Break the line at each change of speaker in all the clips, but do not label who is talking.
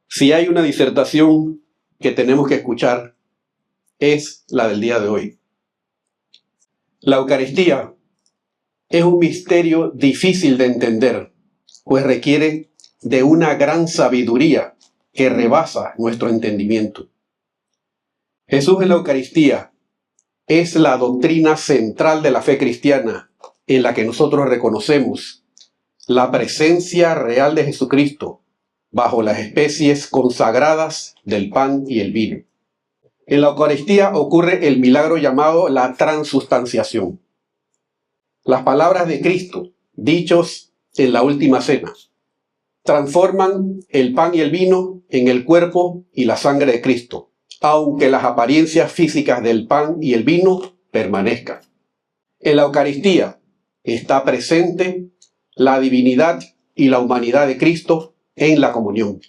Si hay una disertación que tenemos que escuchar, es la del día de hoy. La Eucaristía es un misterio difícil de entender, pues requiere de una gran sabiduría que rebasa nuestro entendimiento. Jesús en la Eucaristía es la doctrina central de la fe cristiana, en la que nosotros reconocemos la presencia real de Jesucristo bajo las especies consagradas del pan y el vino. En la Eucaristía ocurre el milagro llamado la transustanciación. Las palabras de Cristo, dichos en la última cena, transforman el pan y el vino en el cuerpo y la sangre de Cristo, aunque las apariencias físicas del pan y el vino permanezcan. En la Eucaristía está presente la divinidad y la humanidad de Cristo en la comunión.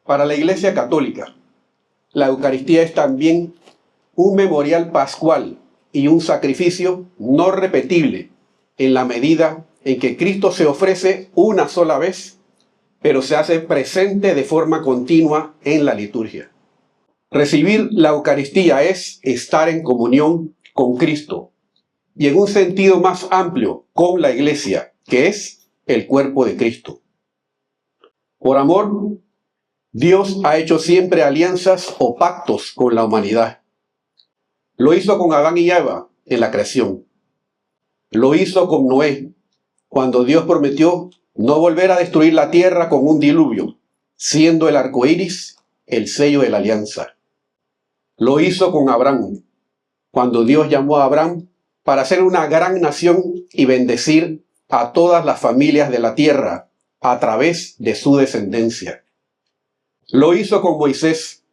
Para la Iglesia Católica, la Eucaristía es también un memorial pascual y un sacrificio no repetible en la medida en que Cristo se ofrece una sola vez, pero se hace presente de forma continua en la liturgia. Recibir la Eucaristía es estar en comunión con Cristo y en un sentido más amplio con la Iglesia, que es el cuerpo de Cristo. Por amor, Dios ha hecho siempre alianzas o pactos con la humanidad. Lo hizo con Adán y Eva en la creación. Lo hizo con Noé, cuando Dios prometió no volver a destruir la tierra con un diluvio, siendo el arco iris el sello de la alianza. Lo hizo con Abraham, cuando Dios llamó a Abraham para hacer una gran nación y bendecir a todas las familias de la tierra a través de su descendencia. Lo hizo con Moisés,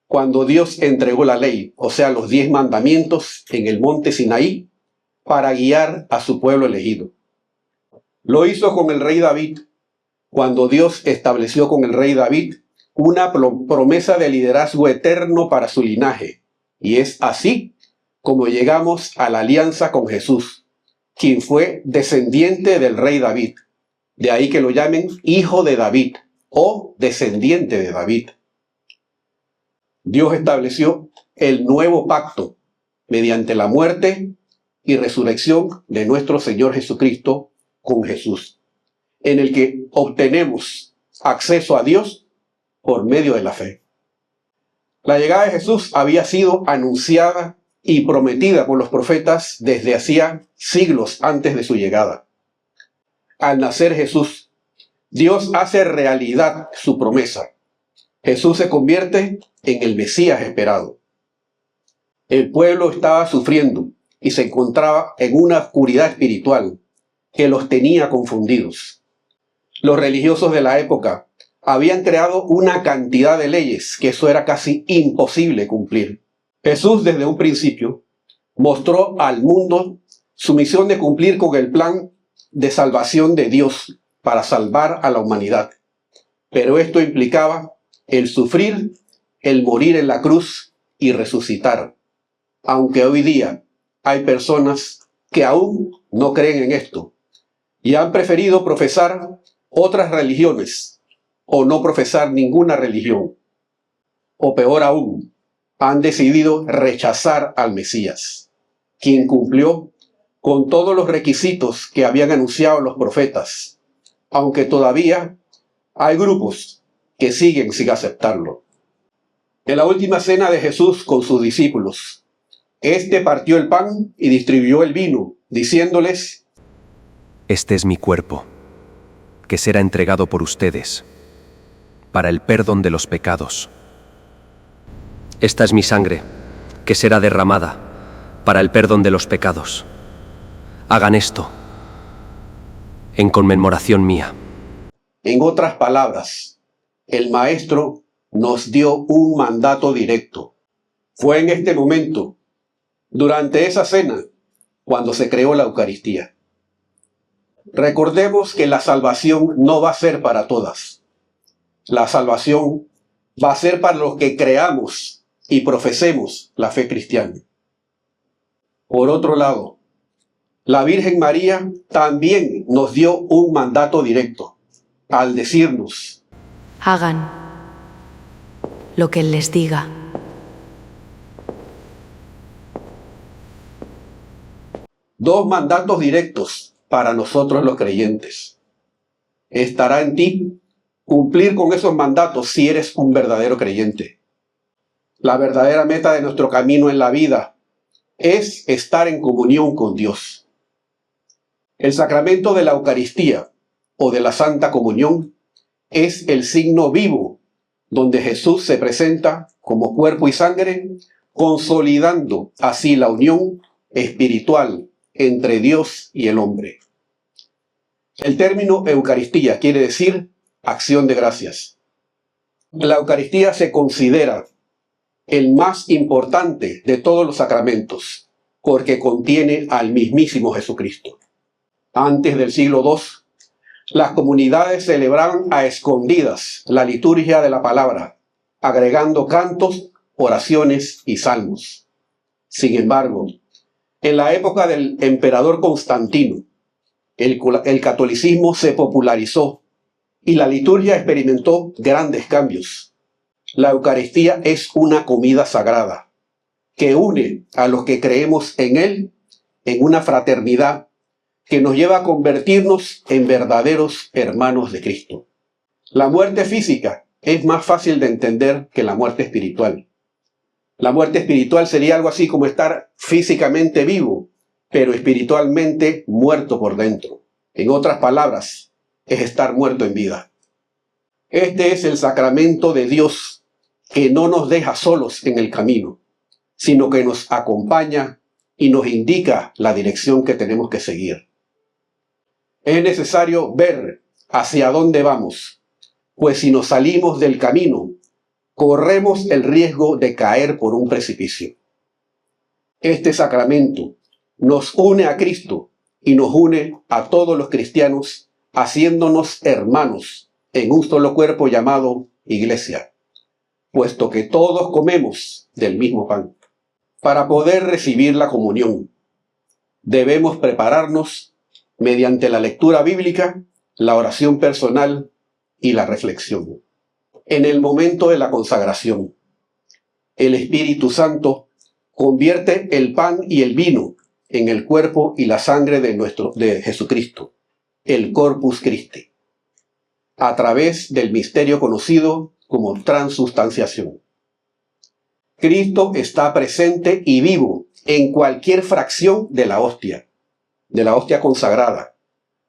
cuando Dios entregó la ley, o sea, los 10 mandamientos en el monte Sinaí, para guiar a su pueblo elegido. Lo hizo con el rey David, cuando Dios estableció con el rey David una promesa de liderazgo eterno para su linaje. Y es así como llegamos a la alianza con Jesús, quien fue descendiente del rey David. De ahí que lo llamen hijo de David o descendiente de David. Dios estableció el nuevo pacto mediante la muerte y resurrección de nuestro Señor Jesucristo con Jesús, en el que obtenemos acceso a Dios por medio de la fe. La llegada de Jesús había sido anunciada y prometida por los profetas desde hacía siglos antes de su llegada. Al nacer Jesús, Dios hace realidad su promesa. Jesús se convierte en el Mesías esperado. El pueblo estaba sufriendo y se encontraba en una oscuridad espiritual que los tenía confundidos. Los religiosos de la época habían creado una cantidad de leyes que eso era casi imposible cumplir. Jesús, desde un principio, mostró al mundo su misión de cumplir con el plan de salvación de Dios para salvar a la humanidad. Pero esto implicaba el sufrir, el morir en la cruz y resucitar. Aunque hoy día hay personas que aún no creen en esto y han preferido profesar otras religiones o no profesar ninguna religión. O peor aún, han decidido rechazar al Mesías, quien cumplió con todos los requisitos que habían anunciado los profetas, aunque todavía hay grupos que siguen sin aceptarlo. En la última cena de Jesús con sus discípulos, este partió el pan y distribuyó el vino, diciéndoles:
Este es mi cuerpo, que será entregado por ustedes, para el perdón de los pecados. Esta es mi sangre, que será derramada para el perdón de los pecados. Hagan esto en conmemoración mía.
En otras palabras, el Maestro nos dio un mandato directo. Fue en este momento, durante esa cena, cuando se creó la Eucaristía. Recordemos que la salvación no va a ser para todas. La salvación va a ser para los que creamos y profesemos la fe cristiana. Por otro lado, La Virgen María también nos dio un mandato directo al decirnos:
hagan lo que Él les diga.
Dos mandatos directos para nosotros los creyentes. Estará en ti cumplir con esos mandatos si eres un verdadero creyente. La verdadera meta de nuestro camino en la vida es estar en comunión con Dios. El sacramento de la Eucaristía o de la Santa Comunión es el signo vivo donde Jesús se presenta como cuerpo y sangre, consolidando así la unión espiritual entre Dios y el hombre. El término Eucaristía quiere decir acción de gracias. La Eucaristía se considera el más importante de todos los sacramentos, porque contiene al mismísimo Jesucristo. Antes del siglo II, las comunidades celebraban a escondidas la liturgia de la palabra, agregando cantos, oraciones y salmos. Sin embargo, en la época del emperador Constantino, el catolicismo se popularizó y la liturgia experimentó grandes cambios. La Eucaristía es una comida sagrada que une a los que creemos en Él en una fraternidad que nos lleva a convertirnos en verdaderos hermanos de Cristo. La muerte física es más fácil de entender que la muerte espiritual. La muerte espiritual sería algo así como estar físicamente vivo, pero espiritualmente muerto por dentro. En otras palabras, es estar muerto en vida. Este es el sacramento de Dios que no nos deja solos en el camino, sino que nos acompaña y nos indica la dirección que tenemos que seguir. Es necesario ver hacia dónde vamos, pues si nos salimos del camino, corremos el riesgo de caer por un precipicio. Este sacramento nos une a Cristo y nos une a todos los cristianos, haciéndonos hermanos en un solo cuerpo llamado Iglesia, puesto que todos comemos del mismo pan. Para poder recibir la comunión, debemos prepararnos mediante la lectura bíblica, la oración personal y la reflexión. En el momento de la consagración, el Espíritu Santo convierte el pan y el vino en el cuerpo y la sangre de Jesucristo, el Corpus Christi, a través del misterio conocido como transustanciación. Cristo está presente y vivo en cualquier fracción de la hostia consagrada,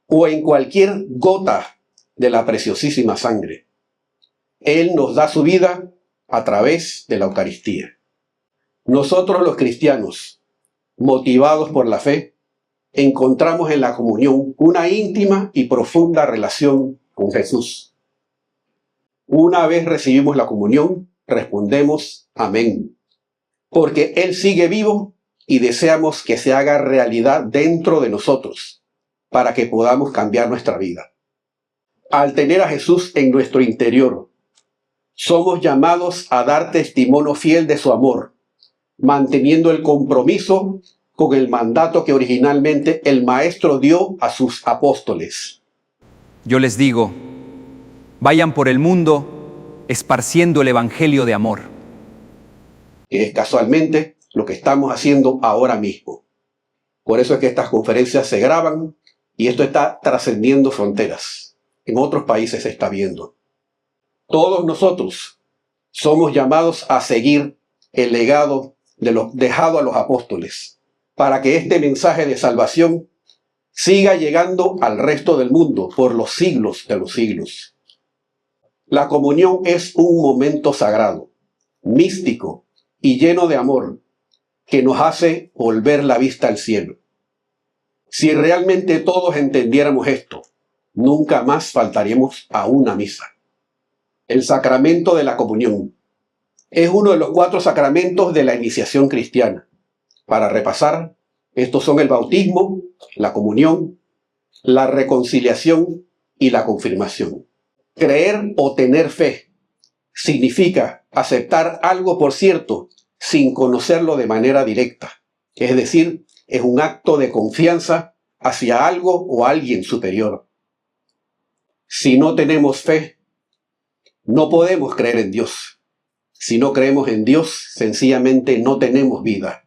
o en cualquier gota de la preciosísima sangre. Él nos da su vida a través de la Eucaristía. Nosotros los cristianos, motivados por la fe, encontramos en la comunión una íntima y profunda relación con Jesús. Una vez recibimos la comunión, respondemos amén, porque Él sigue vivo y deseamos que se haga realidad dentro de nosotros, para que podamos cambiar nuestra vida. Al tener a Jesús en nuestro interior, somos llamados a dar testimonio fiel de su amor, manteniendo el compromiso con el mandato que originalmente el Maestro dio a sus apóstoles.
Yo les digo, vayan por el mundo esparciendo el Evangelio de amor.
Que es casualmente lo que estamos haciendo ahora mismo. Por eso es que estas conferencias se graban y esto está trascendiendo fronteras. En otros países se está viendo. Todos nosotros somos llamados a seguir el legado dejado a los apóstoles, para que este mensaje de salvación siga llegando al resto del mundo por los siglos de los siglos. La comunión es un momento sagrado, místico y lleno de amor, que nos hace volver la vista al cielo. Si realmente todos entendiéramos esto, nunca más faltaríamos a una misa. El sacramento de la comunión es uno de los 4 sacramentos de la iniciación cristiana. Para repasar, estos son el bautismo, la comunión, la reconciliación y la confirmación. Creer o tener fe significa aceptar algo por cierto sin conocerlo de manera directa, es decir, es un acto de confianza hacia algo o alguien superior. Si no tenemos fe, no podemos creer en Dios. Si no creemos en Dios, sencillamente no tenemos vida,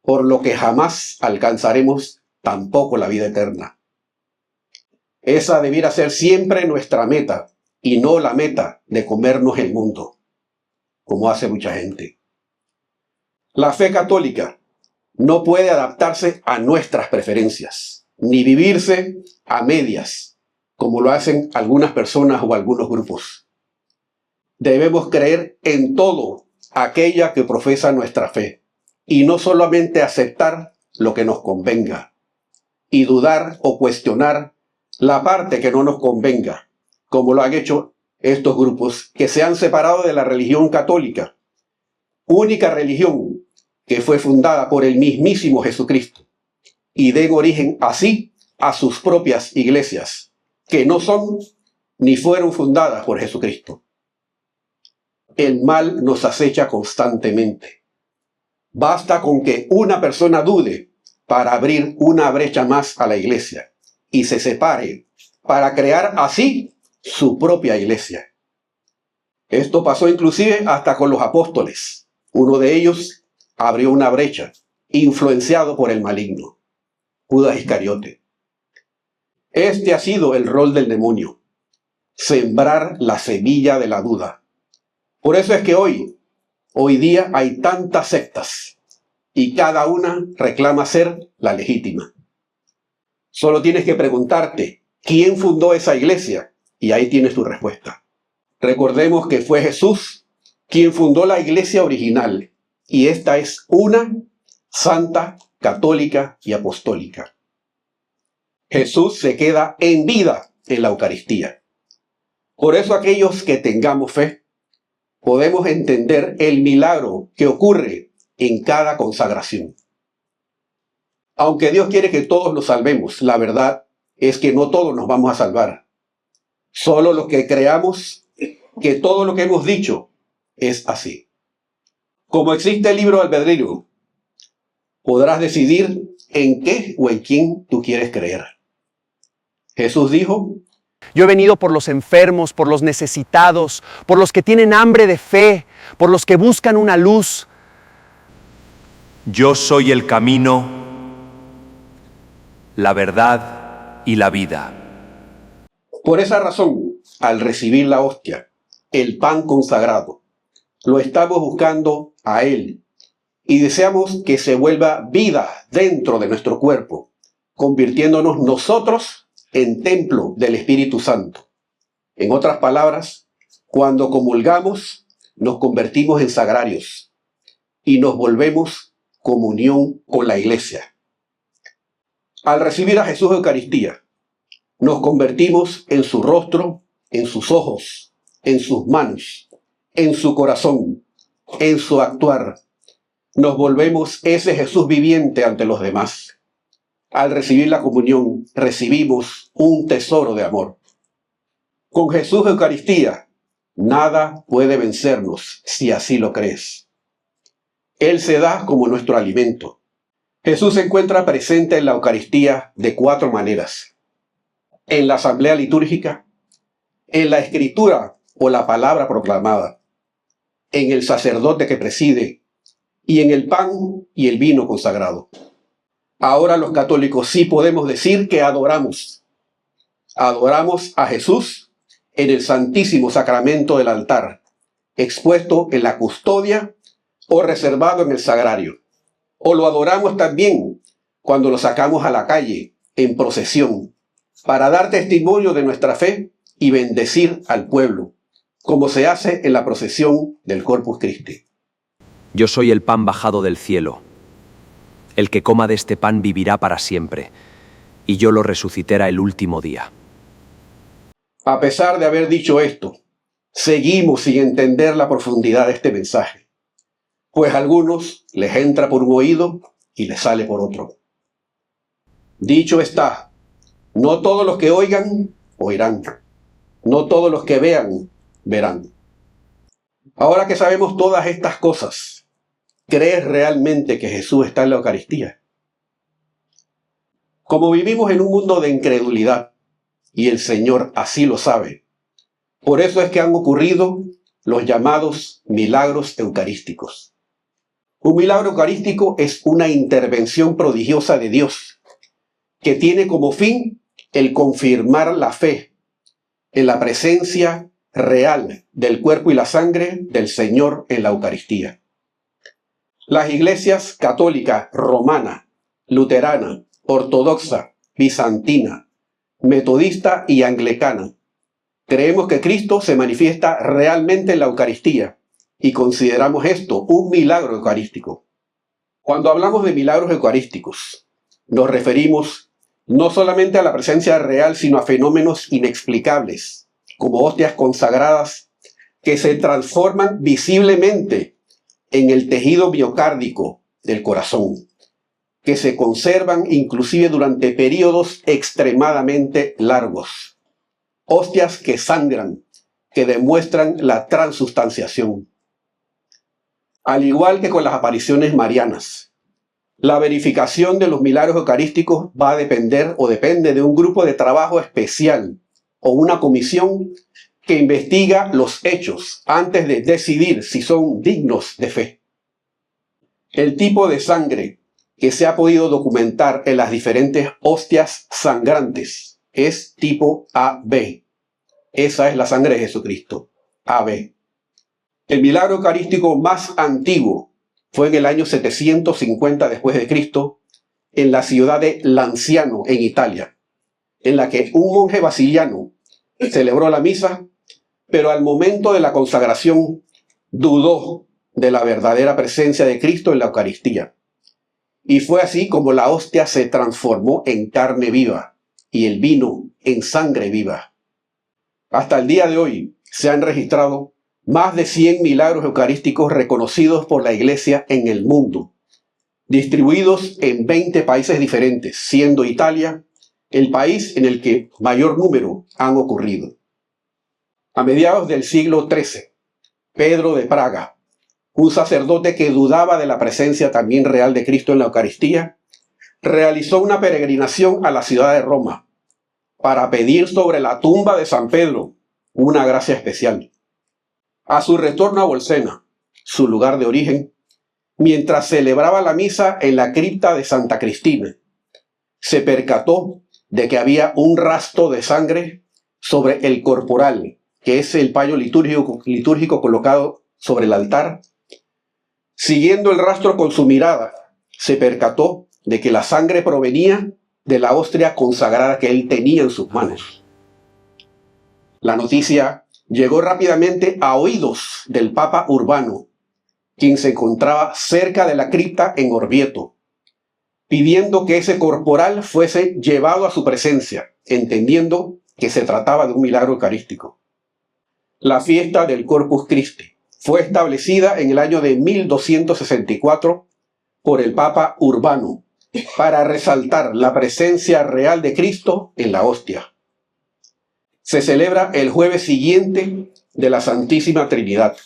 por lo que jamás alcanzaremos tampoco la vida eterna. Esa debiera ser siempre nuestra meta, y no la meta de comernos el mundo, como hace mucha gente. La fe católica no puede adaptarse a nuestras preferencias, ni vivirse a medias, como lo hacen algunas personas o algunos grupos. Debemos creer en todo aquella que profesa nuestra fe, y no solamente aceptar lo que nos convenga, y dudar o cuestionar la parte que no nos convenga, como lo han hecho estos grupos que se han separado de la religión católica, única religión que fue fundada por el mismísimo Jesucristo, y den origen así a sus propias iglesias, que no son ni fueron fundadas por Jesucristo. El mal nos acecha constantemente. Basta con que una persona dude para abrir una brecha más a la iglesia y se separe para crear así su propia iglesia. Esto pasó inclusive hasta con los apóstoles. Uno de ellos abrió una brecha, influenciado por el maligno, Judas Iscariote. Este ha sido el rol del demonio: sembrar la semilla de la duda. Por eso es que hoy día hay tantas sectas y cada una reclama ser la legítima. Solo tienes que preguntarte, ¿quién fundó esa iglesia? Y ahí tienes tu respuesta. Recordemos que fue Jesús quien fundó la iglesia original, y esta es una, santa, católica y apostólica. Jesús se queda en vida en la Eucaristía. Por eso aquellos que tengamos fe, podemos entender el milagro que ocurre en cada consagración. Aunque Dios quiere que todos nos salvemos, la verdad es que no todos nos vamos a salvar. Solo los que creamos que todo lo que hemos dicho es así. Como existe el libre albedrío, podrás decidir en qué o en quién tú quieres creer. Jesús dijo:
yo he venido por los enfermos, por los necesitados, por los que tienen hambre de fe, por los que buscan una luz.
Yo soy el camino, la verdad y la vida.
Por esa razón, al recibir la hostia, el pan consagrado, lo estamos buscando a Él y deseamos que se vuelva vida dentro de nuestro cuerpo, convirtiéndonos nosotros en templo del Espíritu Santo. En otras palabras, cuando comulgamos, nos convertimos en sagrarios y nos volvemos comunión con la Iglesia. Al recibir a Jesús Eucaristía, nos convertimos en su rostro, en sus ojos, en sus manos, en su corazón, en su actuar. Nos volvemos ese Jesús viviente ante los demás. Al recibir la comunión, recibimos un tesoro de amor. Con Jesús Eucaristía, nada puede vencernos si así lo crees. Él se da como nuestro alimento. Jesús se encuentra presente en la Eucaristía de 4 maneras: en la asamblea litúrgica, en la escritura o la palabra proclamada, en el sacerdote que preside y en el pan y el vino consagrado. Ahora los católicos sí podemos decir que adoramos. Adoramos a Jesús en el Santísimo Sacramento del altar, expuesto en la custodia o reservado en el sagrario. O lo adoramos también cuando lo sacamos a la calle, en procesión, para dar testimonio de nuestra fe y bendecir al pueblo, como se hace en la procesión del Corpus Christi.
Yo soy el pan bajado del cielo. El que coma de este pan vivirá para siempre, y yo lo resucitaré el último día.
A pesar de haber dicho esto, seguimos sin entender la profundidad de este mensaje, pues a algunos les entra por un oído y les sale por otro. Dicho está, no todos los que oigan, oirán. No todos los que vean, verán. Ahora que sabemos todas estas cosas, ¿crees realmente que Jesús está en la Eucaristía? Como vivimos en un mundo de incredulidad, y el Señor así lo sabe, por eso es que han ocurrido los llamados milagros eucarísticos. Un milagro eucarístico es una intervención prodigiosa de Dios, que tiene como fin el confirmar la fe en la presencia real del cuerpo y la sangre del Señor en la Eucaristía. Las iglesias católica, romana, luterana, ortodoxa, bizantina, metodista y anglicana creemos que Cristo se manifiesta realmente en la Eucaristía y consideramos esto un milagro eucarístico. Cuando hablamos de milagros eucarísticos, nos referimos no solamente a la presencia real, sino a fenómenos inexplicables, como hostias consagradas que se transforman visiblemente en el tejido miocárdico del corazón, que se conservan inclusive durante periodos extremadamente largos. Hostias que sangran, que demuestran la transustanciación. Al igual que con las apariciones marianas, la verificación de los milagros eucarísticos va a depender o depende de un grupo de trabajo especial o una comisión que investiga los hechos antes de decidir si son dignos de fe. El tipo de sangre que se ha podido documentar en las diferentes hostias sangrantes es tipo AB. Esa es la sangre de Jesucristo, AB. El milagro eucarístico más antiguo fue en el año 750 después de Cristo, en la ciudad de Lanciano, en Italia, en la que un monje basiliano celebró la misa, pero al momento de la consagración dudó de la verdadera presencia de Cristo en la Eucaristía. Y fue así como la hostia se transformó en carne viva y el vino en sangre viva. Hasta el día de hoy se han registrado más de 100 milagros eucarísticos reconocidos por la Iglesia en el mundo, distribuidos en 20 países diferentes, siendo Italia el país en el que mayor número han ocurrido. A mediados del siglo XIII, Pedro de Praga, un sacerdote que dudaba de la presencia también real de Cristo en la Eucaristía, realizó una peregrinación a la ciudad de Roma para pedir sobre la tumba de San Pedro una gracia especial. A su retorno a Bolsena, su lugar de origen, mientras celebraba la misa en la cripta de Santa Cristina, se percató de que había un rastro de sangre sobre el corporal, que es el paño litúrgico colocado sobre el altar. Siguiendo el rastro con su mirada, se percató de que la sangre provenía de la hostia consagrada que él tenía en sus manos. La noticia llegó rápidamente a oídos del Papa Urbano, quien se encontraba cerca de la cripta en Orvieto, pidiendo que ese corporal fuese llevado a su presencia, entendiendo que se trataba de un milagro eucarístico. La fiesta del Corpus Christi fue establecida en el año de 1264 por el Papa Urbano para resaltar la presencia real de Cristo en la hostia. Se celebra el jueves siguiente de la Santísima Trinidad,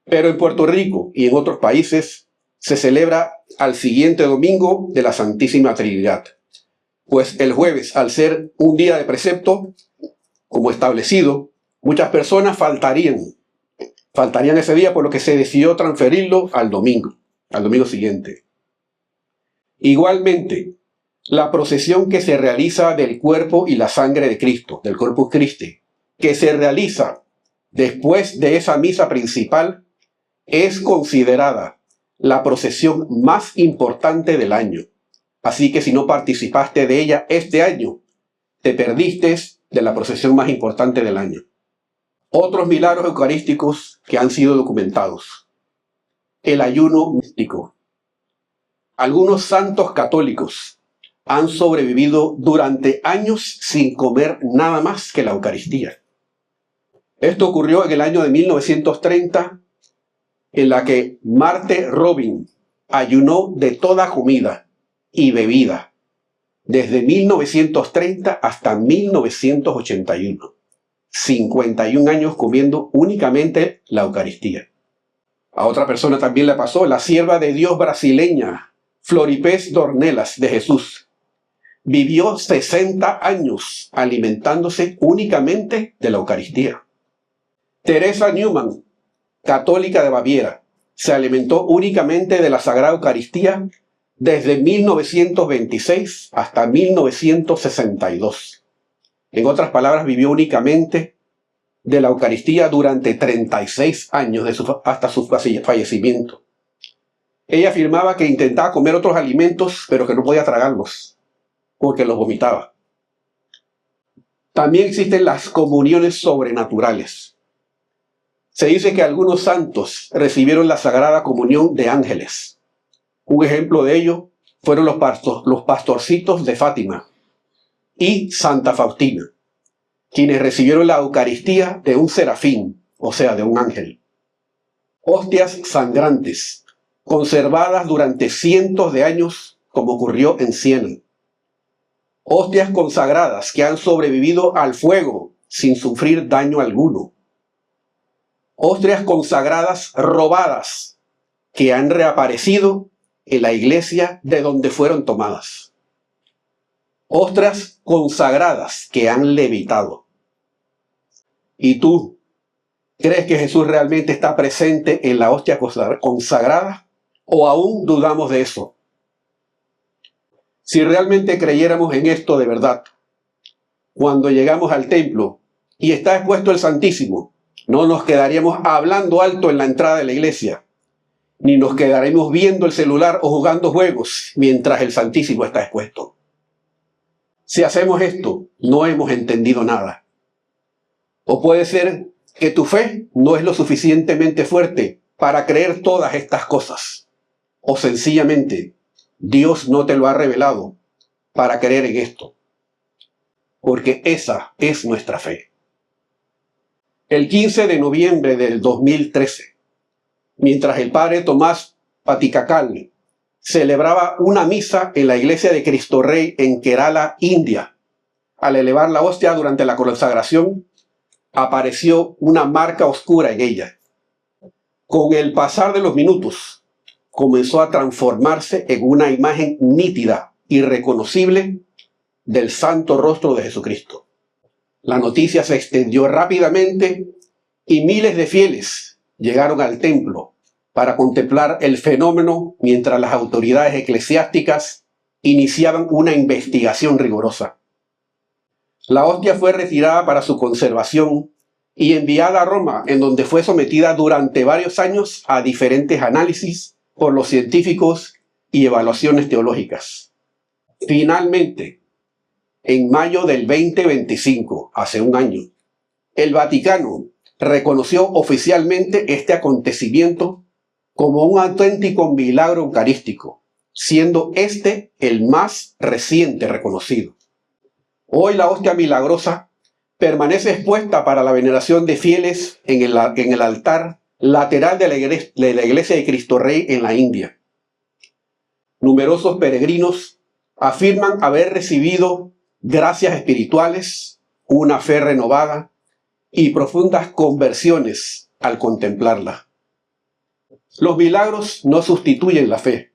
pero en Puerto Rico y en otros países se celebra al siguiente domingo de la Santísima Trinidad, pues el jueves, al ser un día de precepto, como establecido, muchas personas faltarían ese día, por lo que se decidió transferirlo al domingo siguiente. Igualmente, la procesión que se realiza del cuerpo y la sangre de Cristo, del Corpus Christi, que se realiza después de esa misa principal, es considerada la procesión más importante del año. Así que si no participaste de ella este año, te perdiste de la procesión más importante del año. Otros milagros eucarísticos que han sido documentados. El ayuno místico. Algunos santos católicos han sobrevivido durante años sin comer nada más que la Eucaristía. Esto ocurrió en el año de 1930, en la que Marte Robin ayunó de toda comida y bebida, desde 1930 hasta 1981. 51 años comiendo únicamente la Eucaristía. A otra persona también le pasó, la sierva de Dios brasileña, Floripés Dornelas de Jesús, vivió 60 años alimentándose únicamente de la Eucaristía. Teresa Neumann, católica de Baviera, se alimentó únicamente de la Sagrada Eucaristía desde 1926 hasta 1962. En otras palabras, vivió únicamente de la Eucaristía durante 36 años hasta su fallecimiento. Ella afirmaba que intentaba comer otros alimentos, pero que no podía tragarlos, porque los vomitaba. También existen las comuniones sobrenaturales. Se dice que algunos santos recibieron la Sagrada Comunión de ángeles. Un ejemplo de ello fueron los pastorcitos de Fátima y Santa Faustina, quienes recibieron la Eucaristía de un serafín, o sea, de un ángel. Hostias sangrantes, conservadas durante cientos de años, como ocurrió en Siena. Hostias consagradas que han sobrevivido al fuego sin sufrir daño alguno. Hostias consagradas robadas que han reaparecido en la iglesia de donde fueron tomadas. Hostias consagradas que han levitado. ¿Y tú crees que Jesús realmente está presente en la hostia consagrada? ¿O aún dudamos de eso? Si realmente creyéramos en esto de verdad, cuando llegamos al templo y está expuesto el Santísimo, no nos quedaríamos hablando alto en la entrada de la iglesia, ni nos quedaremos viendo el celular o jugando juegos mientras el Santísimo está expuesto. Si hacemos esto, no hemos entendido nada. O puede ser que tu fe no es lo suficientemente fuerte para creer todas estas cosas. O sencillamente, Dios no te lo ha revelado para creer en esto. Porque esa es nuestra fe. El 15 de noviembre del 2013, mientras el padre Tomás Paticacal celebraba una misa en la iglesia de Cristo Rey en Kerala, India, al elevar la hostia durante la consagración, apareció una marca oscura en ella. Con el pasar de los minutos, comenzó a transformarse en una imagen nítida y reconocible del santo rostro de Jesucristo. La noticia se extendió rápidamente y miles de fieles llegaron al templo para contemplar el fenómeno mientras las autoridades eclesiásticas iniciaban una investigación rigurosa. La hostia fue retirada para su conservación y enviada a Roma, en donde fue sometida durante varios años a diferentes análisis por los científicos y evaluaciones teológicas. Finalmente, en mayo del 2025, hace un año, el Vaticano reconoció oficialmente este acontecimiento como un auténtico milagro eucarístico, siendo este el más reciente reconocido. Hoy la hostia milagrosa permanece expuesta para la veneración de fieles en el altar lateral de la iglesia de Cristo Rey en la India. Numerosos peregrinos afirman haber recibido gracias espirituales, una fe renovada y profundas conversiones al contemplarla. Los milagros no sustituyen la fe,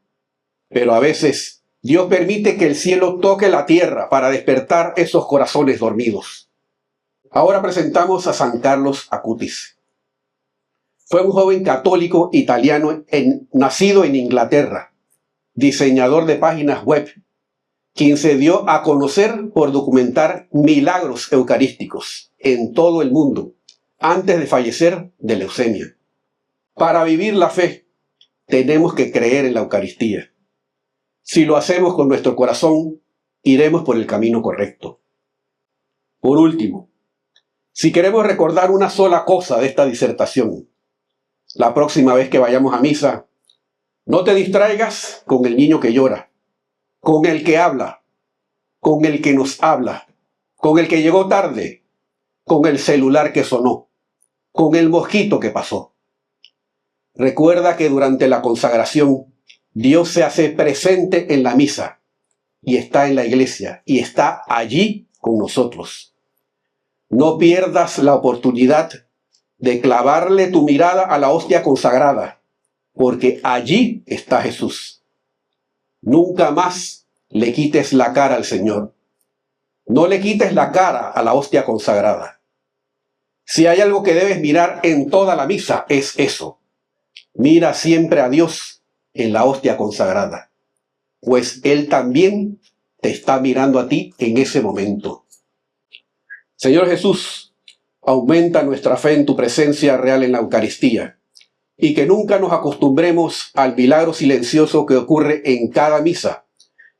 pero a veces Dios permite que el cielo toque la tierra para despertar esos corazones dormidos. Ahora presentamos a San Carlos Acutis. Fue un joven católico italiano nacido en Inglaterra, diseñador de páginas web, quien se dio a conocer por documentar milagros eucarísticos en todo el mundo antes de fallecer de leucemia. Para vivir la fe, tenemos que creer en la Eucaristía. Si lo hacemos con nuestro corazón, iremos por el camino correcto. Por último, si queremos recordar una sola cosa de esta disertación, la próxima vez que vayamos a misa, no te distraigas con el niño que llora, con el que habla, con el que nos habla, con el que llegó tarde, con el celular que sonó, con el mosquito que pasó. Recuerda que durante la consagración, Dios se hace presente en la misa y está en la iglesia y está allí con nosotros. No pierdas la oportunidad de clavarle tu mirada a la hostia consagrada, porque allí está Jesús. Nunca más le quites la cara al Señor. No le quites la cara a la hostia consagrada. Si hay algo que debes mirar en toda la misa, es eso. Mira siempre a Dios en la hostia consagrada, pues Él también te está mirando a ti en ese momento. Señor Jesús, aumenta nuestra fe en tu presencia real en la Eucaristía y que nunca nos acostumbremos al milagro silencioso que ocurre en cada misa,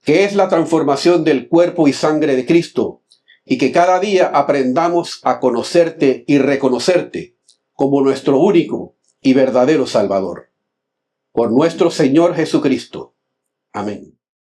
que es la transformación del cuerpo y sangre de Cristo, y que cada día aprendamos a conocerte y reconocerte como nuestro único y verdadero Salvador. Por nuestro Señor Jesucristo. Amén.